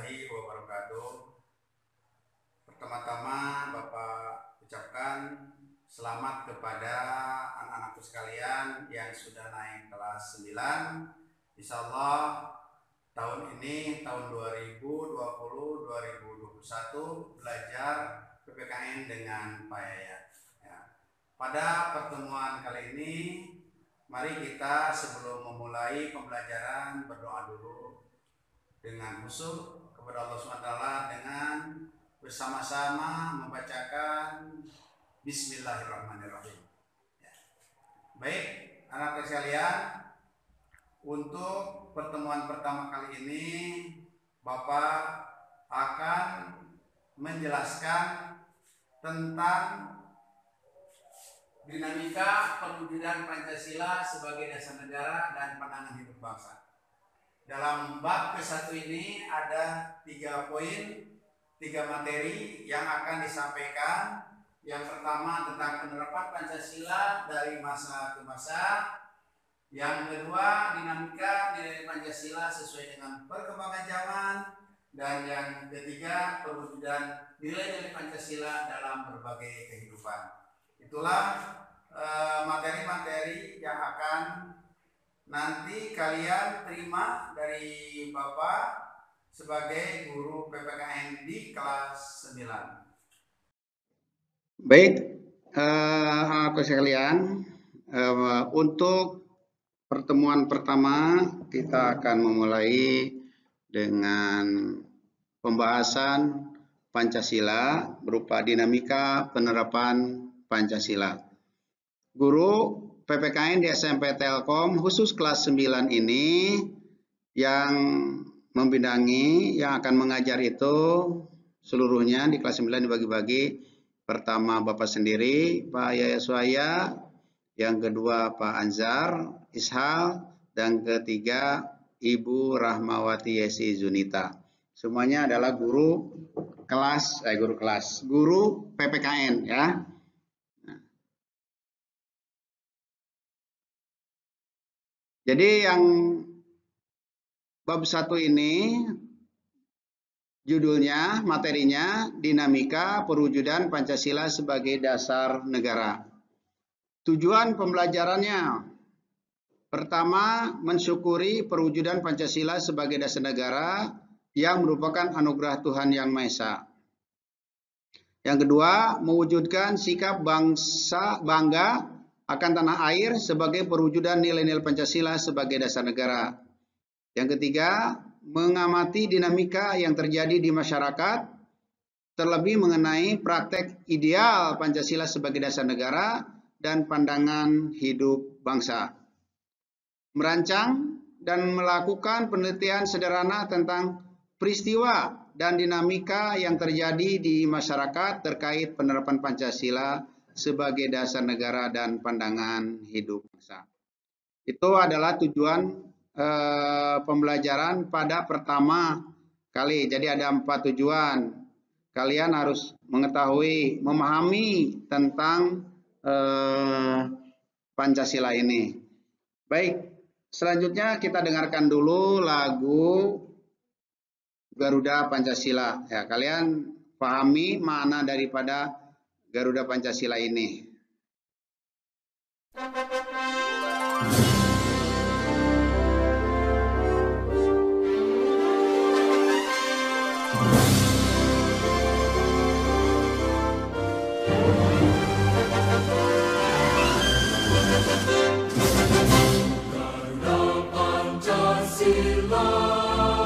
warahmatullahi wabarakatuh. Pertama-tama Bapak ucapkan selamat kepada anak-anakku sekalian yang sudah naik kelas 9. Insya Allah tahun ini, tahun 2020-2021 belajar PPKN dengan Pak Yayat. Ya. Pada pertemuan kali ini, mari kita sebelum memulai pembelajaran berdoa dulu dengan khusyuk kepada Allah SWT dengan bersama-sama membacakan Bismillahirrahmanirrahim. Ya. Baik, anak-anak sekalian, untuk pertemuan pertama kali ini Bapak akan menjelaskan tentang dinamika perwujudan Pancasila sebagai dasar negara dan pandangan hidup bangsa. Dalam bab ke-1 ini ada 3 poin, 3 materi yang akan disampaikan. Yang pertama tentang penerapan Pancasila dari masa ke masa. Yang kedua, dinamika nilai Pancasila sesuai dengan perkembangan zaman. Dan yang ketiga, perwujudan nilai-nilai Pancasila dalam berbagai kehidupan. Itulah materi-materi yang akan nanti kalian terima dari Bapak sebagai guru PPKN di kelas 9. Baik, anak-anak sekalian, untuk pertemuan pertama kita akan memulai dengan pembahasan Pancasila berupa dinamika penerapan Pancasila. Guru PPKN di SMP Telkom khusus kelas 9 ini yang membidangi, yang akan mengajar itu seluruhnya di kelas 9 dibagi-bagi. Pertama Bapak sendiri, Pak Yaya Suhaya, yang kedua Pak Anzar Ishal, dan ketiga Ibu Rahmawati Yesi Zunita. Semuanya adalah guru PPKN ya. Jadi yang bab 1 ini judulnya, materinya, dinamika perwujudan Pancasila sebagai dasar negara. Tujuan pembelajarannya, pertama, mensyukuri perwujudan Pancasila sebagai dasar negara yang merupakan anugerah Tuhan Yang Maha Esa. Yang kedua, mewujudkan sikap bangga akan tanah air sebagai perwujudan nilai-nilai Pancasila sebagai dasar negara. Yang ketiga, mengamati dinamika yang terjadi di masyarakat, terlebih mengenai praktek ideal Pancasila sebagai dasar negara dan pandangan hidup bangsa. Merancang dan melakukan penelitian sederhana tentang peristiwa dan dinamika yang terjadi di masyarakat terkait penerapan Pancasila sebagai dasar negara dan pandangan hidup bangsa. Itu adalah tujuan pembelajaran pada pertama kali. Jadi ada 4 tujuan. Kalian harus mengetahui, memahami tentang Pancasila ini. Baik, selanjutnya kita dengarkan dulu lagu Garuda Pancasila. Ya, kalian pahami makna daripada Garuda Pancasila ini.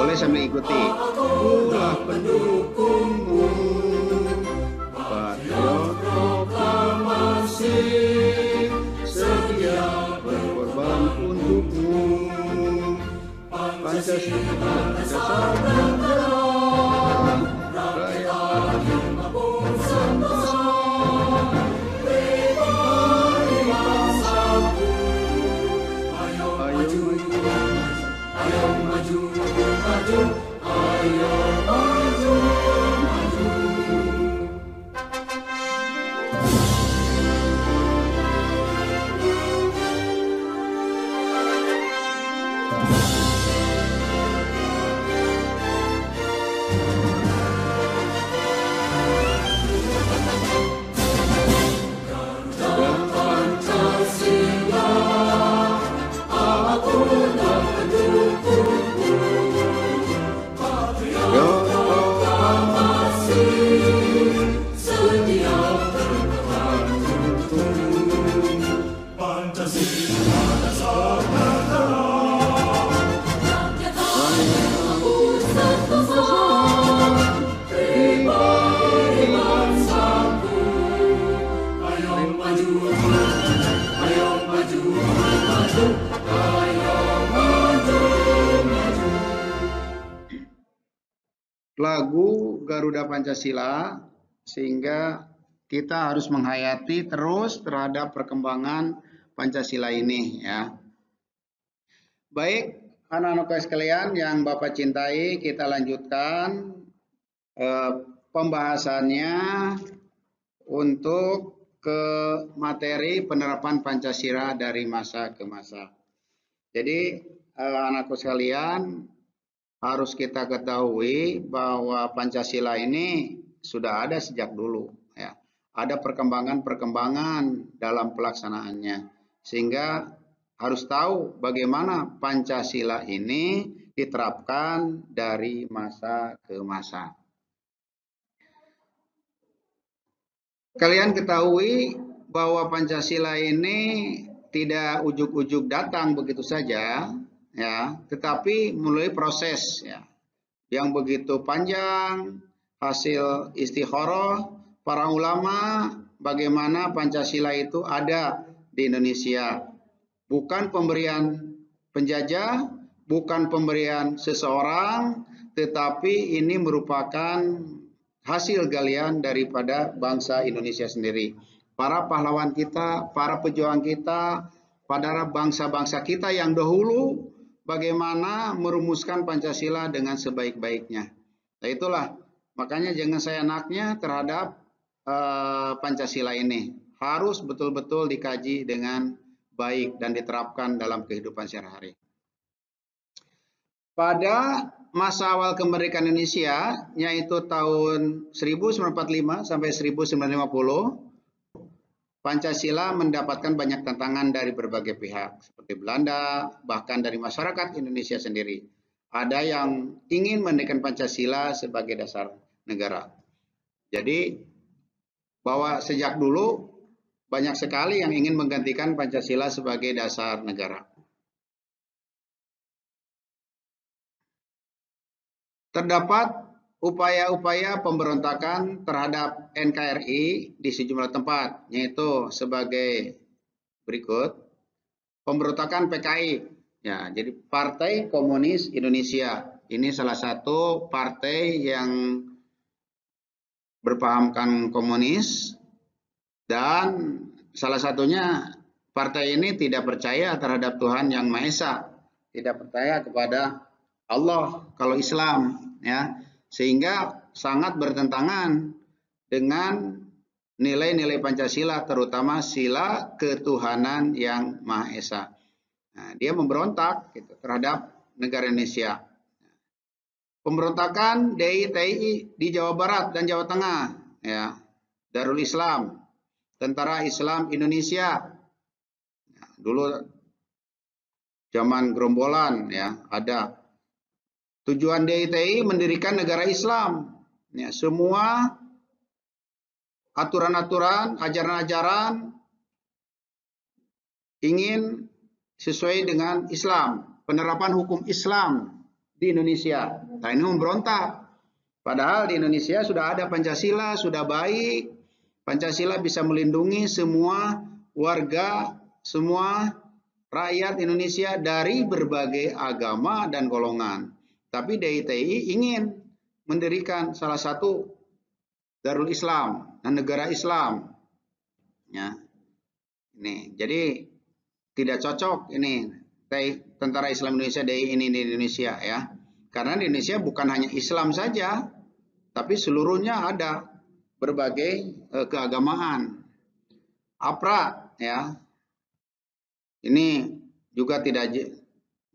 Boleh sambil ikuti. Kulah pendukungmu, patriot proklamasi, setia berkorban untukmu. Pancasila dasar negara, rakyat maupun bangsa, pribadi bangsaku. Ayo maju, ayo maju, maju, ayo maju. Garuda Pancasila, sehingga kita harus menghayati terus terhadap perkembangan Pancasila ini ya. Baik, anak-anak sekalian yang Bapak cintai, kita lanjutkan pembahasannya untuk ke materi penerapan Pancasila dari masa ke masa. Jadi anakku sekalian, harus kita ketahui bahwa Pancasila ini sudah ada sejak dulu ya. Ada perkembangan-perkembangan dalam pelaksanaannya, sehingga harus tahu bagaimana Pancasila ini diterapkan dari masa ke masa. Kalian ketahui bahwa Pancasila ini tidak ujuk-ujuk datang begitu saja ya, tetapi melalui proses ya yang begitu panjang, hasil istikharah para ulama bagaimana Pancasila itu ada di Indonesia. Bukan pemberian penjajah, bukan pemberian seseorang, tetapi ini merupakan hasil galian daripada bangsa Indonesia sendiri. Para pahlawan kita, para pejuang kita, para bangsa-bangsa kita yang dahulu bagaimana merumuskan Pancasila dengan sebaik-baiknya. Nah itulah, makanya jangan seenaknya terhadap Pancasila ini. Harus betul-betul dikaji dengan baik dan diterapkan dalam kehidupan sehari-hari. Pada masa awal kemerdekaan Indonesia, yaitu tahun 1945 sampai 1950, Pancasila mendapatkan banyak tantangan dari berbagai pihak, seperti Belanda, bahkan dari masyarakat Indonesia sendiri. Ada yang ingin mendirikan Pancasila sebagai dasar negara. Jadi, bahwa sejak dulu banyak sekali yang ingin menggantikan Pancasila sebagai dasar negara. Terdapat upaya-upaya pemberontakan terhadap NKRI di sejumlah tempat, yaitu sebagai berikut. Pemberontakan PKI, ya, jadi Partai Komunis Indonesia. Ini salah satu partai yang berpahamkan komunis, dan salah satunya partai ini tidak percaya terhadap Tuhan Yang Maha Esa, tidak percaya kepada Allah kalau Islam ya, sehingga sangat bertentangan dengan nilai-nilai Pancasila, terutama sila ketuhanan Yang Maha Esa. Nah, dia memberontak gitu, terhadap negara Indonesia. Pemberontakan DITI di Jawa Barat dan Jawa Tengah ya, Darul Islam, Tentara Islam Indonesia. Nah, dulu zaman gerombolan ya ada. Tujuan DITI mendirikan negara Islam. Ya, semua aturan-aturan, ajaran-ajaran ingin sesuai dengan Islam, penerapan hukum Islam di Indonesia. Nah, ini memberontak. Padahal di Indonesia sudah ada Pancasila, sudah baik. Pancasila bisa melindungi semua warga, semua rakyat Indonesia dari berbagai agama dan golongan. Tapi DITI ingin mendirikan salah satu Darul Islam dan negara Islam. Ya. Ini, jadi tidak cocok ini Tentara Islam Indonesia DII ini di Indonesia ya. Karena di Indonesia bukan hanya Islam saja, tapi seluruhnya ada berbagai keagamaan. APRA ya. Ini juga tidak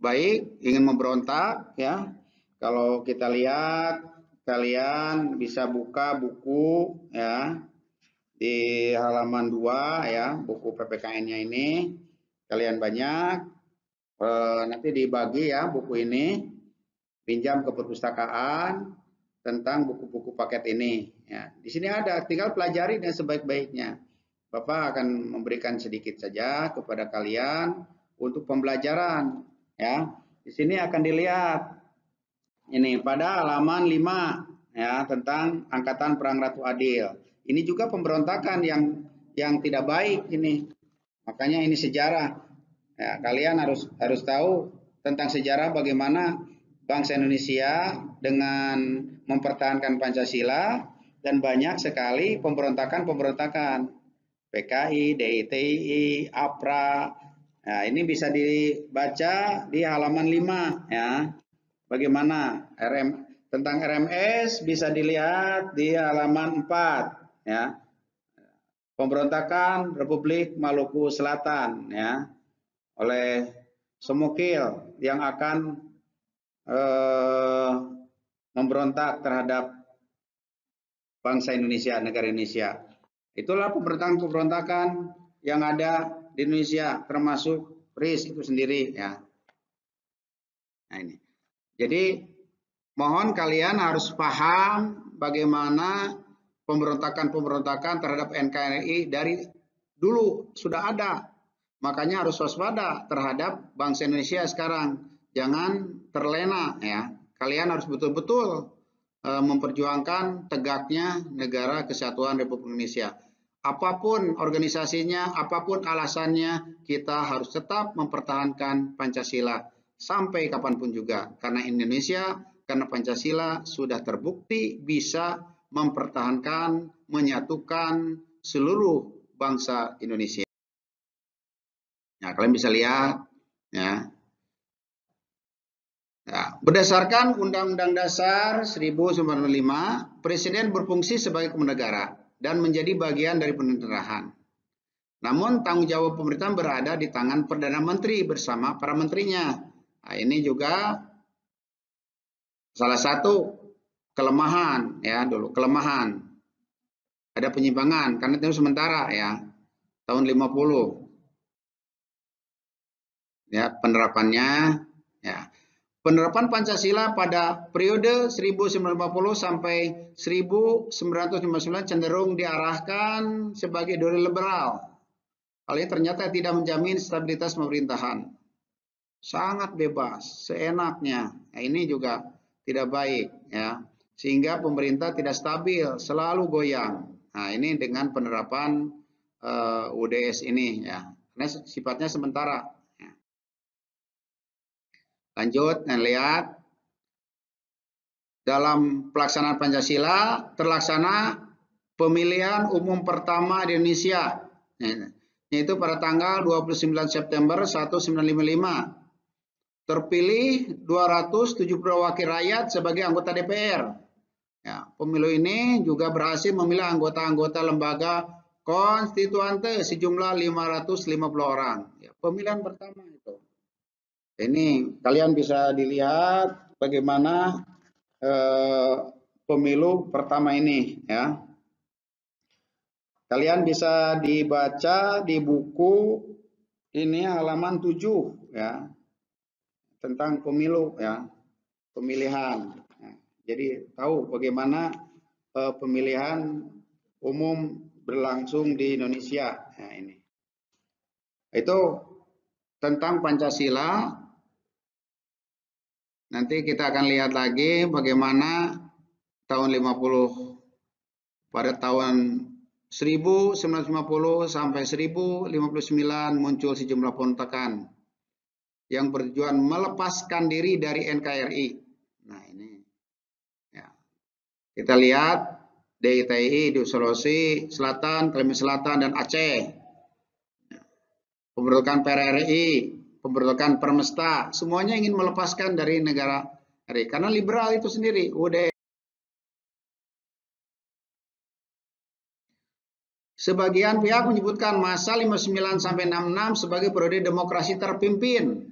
baik, ingin memberontak ya. Kalau kita lihat, kalian bisa buka buku ya di halaman 2 ya, buku PPKN-nya ini. Kalian banyak nanti dibagi ya buku ini, pinjam ke perpustakaan tentang buku-buku paket ini ya. Di sini ada, tinggal pelajari dan sebaik-baiknya. Bapak akan memberikan sedikit saja kepada kalian untuk pembelajaran ya. Di sini akan dilihat ini pada halaman 5 ya, tentang Angkatan Perang Ratu Adil. Ini juga pemberontakan yang tidak baik ini. Makanya ini sejarah. Ya, kalian harus tahu tentang sejarah bagaimana bangsa Indonesia dengan mempertahankan Pancasila, dan banyak sekali pemberontakan-pemberontakan. PKI, DITI, APRA. Nah, ini bisa dibaca di halaman 5 ya. Bagaimana tentang RMS bisa dilihat di halaman 4 ya. Pemberontakan Republik Maluku Selatan ya oleh Somokil yang akan memberontak terhadap bangsa Indonesia, negara Indonesia. Itulah pemberontakan-pemberontakan yang ada di Indonesia, termasuk RIS itu sendiri ya. Nah ini. Jadi mohon kalian harus paham bagaimana pemberontakan-pemberontakan terhadap NKRI dari dulu sudah ada. Makanya harus waspada terhadap bangsa Indonesia sekarang. Jangan terlena ya. Kalian harus betul-betul memperjuangkan tegaknya negara kesatuan Republik Indonesia. Apapun organisasinya, apapun alasannya, kita harus tetap mempertahankan Pancasila sampai kapanpun juga. Karena Indonesia, karena Pancasila sudah terbukti bisa mempertahankan, menyatukan seluruh bangsa Indonesia. Nah, kalian bisa lihat ya. Ya, berdasarkan Undang-Undang Dasar 1945, Presiden berfungsi sebagai kepala negara dan menjadi bagian dari pemerintahan. Namun tanggung jawab pemerintahan berada di tangan Perdana Menteri bersama para menterinya. Nah, ini juga salah satu kelemahan ya dulu, kelemahan. Ada penyimpangan karena itu sementara ya. Tahun 50. Ya, penerapannya ya. Penerapan Pancasila pada periode 1950 sampai 1959 cenderung diarahkan sebagai ideologi liberal. Hal ini ternyata tidak menjamin stabilitas pemerintahan. Sangat bebas, seenaknya. Nah, ini juga tidak baik ya. Sehingga pemerintah tidak stabil, selalu goyang. Nah, ini dengan penerapan UDS ini ya. Karena sifatnya sementara. Lanjut, lihat. Dalam pelaksanaan Pancasila terlaksana pemilihan umum pertama di Indonesia, yaitu pada tanggal 29 September 1955. Terpilih 270 wakil rakyat sebagai anggota DPR. Ya, pemilu ini juga berhasil memilih anggota-anggota lembaga konstituante sejumlah 550 orang. Ya, pemilihan pertama itu. Ini kalian bisa dilihat bagaimana pemilu pertama ini ya. Kalian bisa dibaca di buku ini halaman 7 ya. Tentang pemilu ya. Pemilihan. Nah, jadi tahu bagaimana pemilihan umum berlangsung di Indonesia. Nah, ini. Itu tentang Pancasila. Nanti kita akan lihat lagi bagaimana tahun 50 pada tahun 1950 sampai 1059 muncul sejumlah pemberontakan yang bertujuan melepaskan diri dari NKRI. Nah, ini ya. Kita lihat DITI di Sulawesi Selatan, Kalimantan Selatan dan Aceh. Pemberontakan PRRI, pemberontakan Permesta, semuanya ingin melepaskan dari negara RI karena liberal itu sendiri. Sebagian pihak menyebutkan masa 59 sampai 66 sebagai periode demokrasi terpimpin.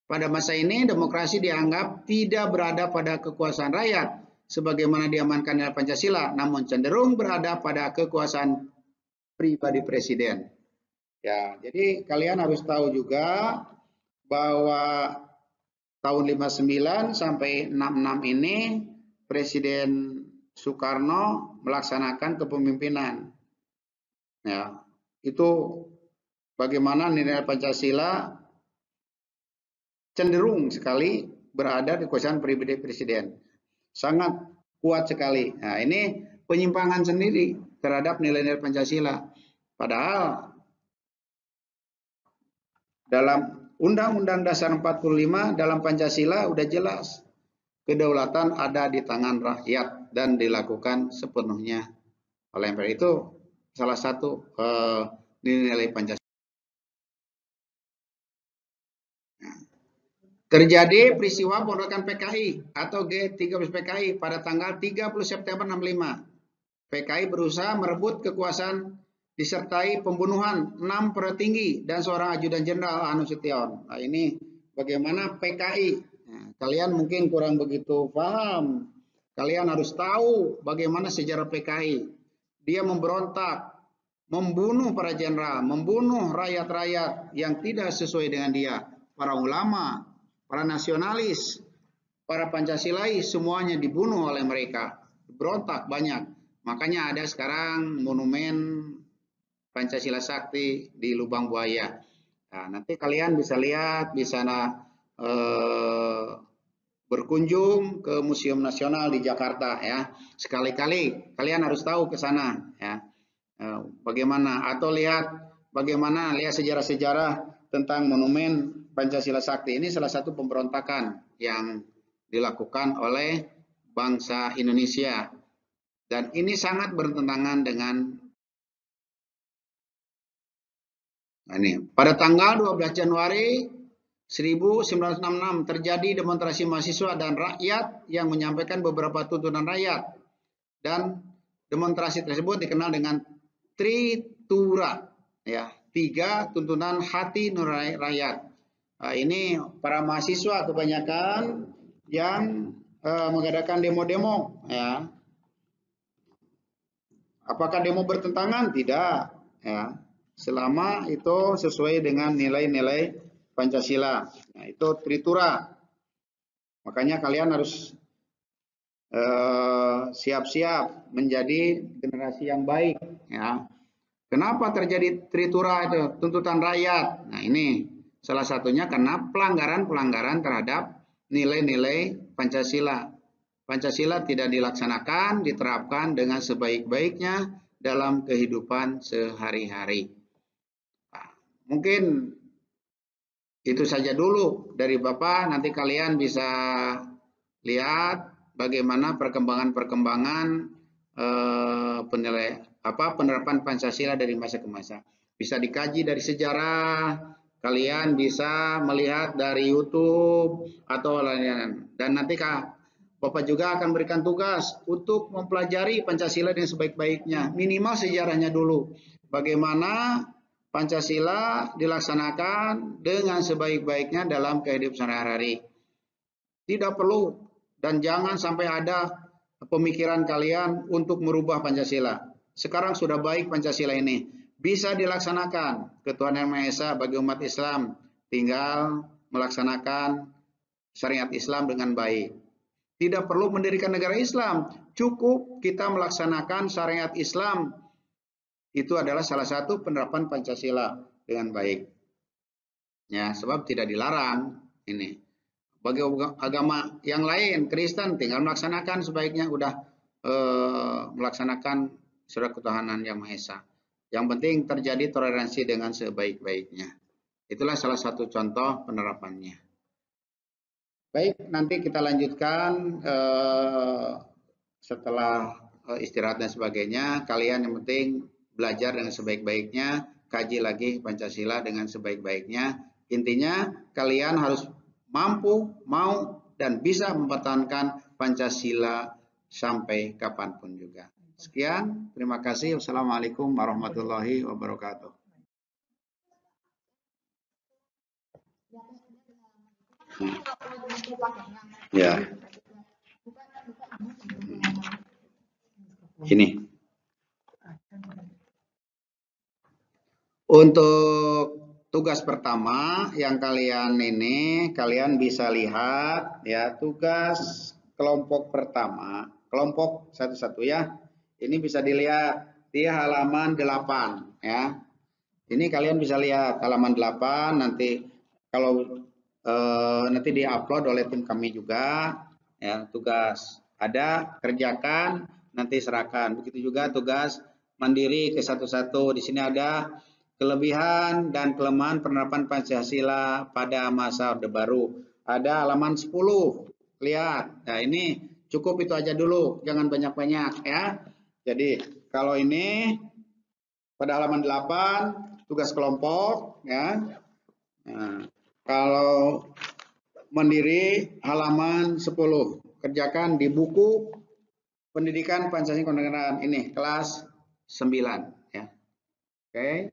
Pada masa ini demokrasi dianggap tidak berada pada kekuasaan rakyat sebagaimana diamankan dalam Pancasila, namun cenderung berada pada kekuasaan pribadi presiden. Ya, jadi kalian harus tahu juga bahwa tahun 59 sampai 66 ini Presiden Soekarno melaksanakan kepemimpinan. Ya, itu bagaimana nilai Pancasila cenderung sekali berada di kekuasaan pribadi presiden. Sangat kuat sekali. Nah, ini penyimpangan sendiri terhadap nilai-nilai Pancasila. Padahal dalam Undang-Undang Dasar 45 dalam Pancasila udah jelas kedaulatan ada di tangan rakyat dan dilakukan sepenuhnya oleh MPR. Itu salah satu nilai Pancasila. Terjadi peristiwa penolakan PKI atau G13 PKI pada tanggal 30 September 65. PKI berusaha merebut kekuasaan disertai pembunuhan 6 petinggi dan seorang ajudan jenderal Anu Sution. Nah, ini bagaimana PKI. Nah, kalian mungkin kurang begitu paham. Kalian harus tahu bagaimana sejarah PKI. Dia memberontak, membunuh para jenderal, membunuh rakyat-rakyat yang tidak sesuai dengan dia. Para ulama, para nasionalis, para Pancasilais, semuanya dibunuh oleh mereka. Berontak banyak. Makanya ada sekarang monumen Pancasila Sakti di Lubang Buaya. Nah, nanti kalian bisa lihat di sana, berkunjung ke Museum Nasional di Jakarta ya. Sekali-kali kalian harus tahu ke sana ya. Bagaimana, atau lihat bagaimana, lihat sejarah-sejarah tentang monumen Pancasila Sakti. Ini salah satu pemberontakan yang dilakukan oleh bangsa Indonesia. Dan ini sangat bertentangan dengan ini. Pada tanggal 12 Januari 1966 terjadi demonstrasi mahasiswa dan rakyat yang menyampaikan beberapa tuntutan rakyat. Dan demonstrasi tersebut dikenal dengan Tritura, ya, 3 tuntutan hati nurani rakyat. Nah, ini para mahasiswa kebanyakan yang mengadakan demo-demo, ya. Apakah demo bertentangan? Tidak, ya. Selama itu sesuai dengan nilai-nilai Pancasila. Nah, itu Tritura. Makanya kalian harus siap-siap menjadi generasi yang baik. Ya. Kenapa terjadi Tritura itu? Tuntutan rakyat. Nah, ini salah satunya karena pelanggaran-pelanggaran terhadap nilai-nilai Pancasila. Pancasila tidak dilaksanakan, diterapkan dengan sebaik-baiknya dalam kehidupan sehari-hari. Nah, mungkin itu saja dulu dari Bapak. Nanti kalian bisa lihat bagaimana perkembangan-perkembangan penerapan Pancasila dari masa ke masa. Bisa dikaji dari sejarah, kalian bisa melihat dari YouTube atau lain-lain. Dan nanti Bapak juga akan berikan tugas untuk mempelajari Pancasila dengan sebaik-baiknya. Minimal sejarahnya dulu. Bagaimana Pancasila dilaksanakan dengan sebaik-baiknya dalam kehidupan sehari-hari. Tidak perlu dan jangan sampai ada pemikiran kalian untuk merubah Pancasila. Sekarang sudah baik Pancasila ini. Bisa dilaksanakan ketuhanan Yang Maha Esa bagi umat Islam. Tinggal melaksanakan syariat Islam dengan baik. Tidak perlu mendirikan negara Islam. Cukup kita melaksanakan syariat Islam. Itu adalah salah satu penerapan Pancasila dengan baik. Ya, sebab tidak dilarang ini. Bagi agama yang lain, Kristen tinggal melaksanakan sebaiknya udah melaksanakan syariat ketuhanan Yang Maha Esa. Yang penting terjadi toleransi dengan sebaik-baiknya. Itulah salah satu contoh penerapannya. Baik, nanti kita lanjutkan setelah istirahat dan sebagainya. Kalian yang penting belajar dengan sebaik-baiknya, kaji lagi Pancasila dengan sebaik-baiknya. Intinya kalian harus mampu, mau, dan bisa mempertahankan Pancasila sampai kapanpun juga. Sekian, terima kasih. Wassalamualaikum warahmatullahi wabarakatuh. Ya. Ini. Untuk tugas pertama yang kalian bisa lihat ya, tugas kelompok pertama, kelompok satu-satu ya. Ini bisa dilihat di halaman 8 ya. Ini kalian bisa lihat halaman 8, nanti kalau nanti diupload oleh tim kami juga ya, tugas ada, kerjakan, nanti serahkan. Begitu juga tugas mandiri ke satu-satu. Di sini ada kelebihan dan kelemahan penerapan Pancasila pada masa Orde Baru. Ada halaman 10 lihat. Nah, ini cukup itu aja dulu, jangan banyak-banyak ya. Jadi, kalau ini pada halaman 8 tugas kelompok ya. Nah, kalau mandiri halaman 10. Kerjakan di buku Pendidikan Pancasila Kewarganegaraan ini kelas 9 ya. Oke.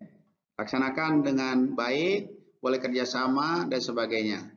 Laksanakan dengan baik, boleh kerjasama dan sebagainya.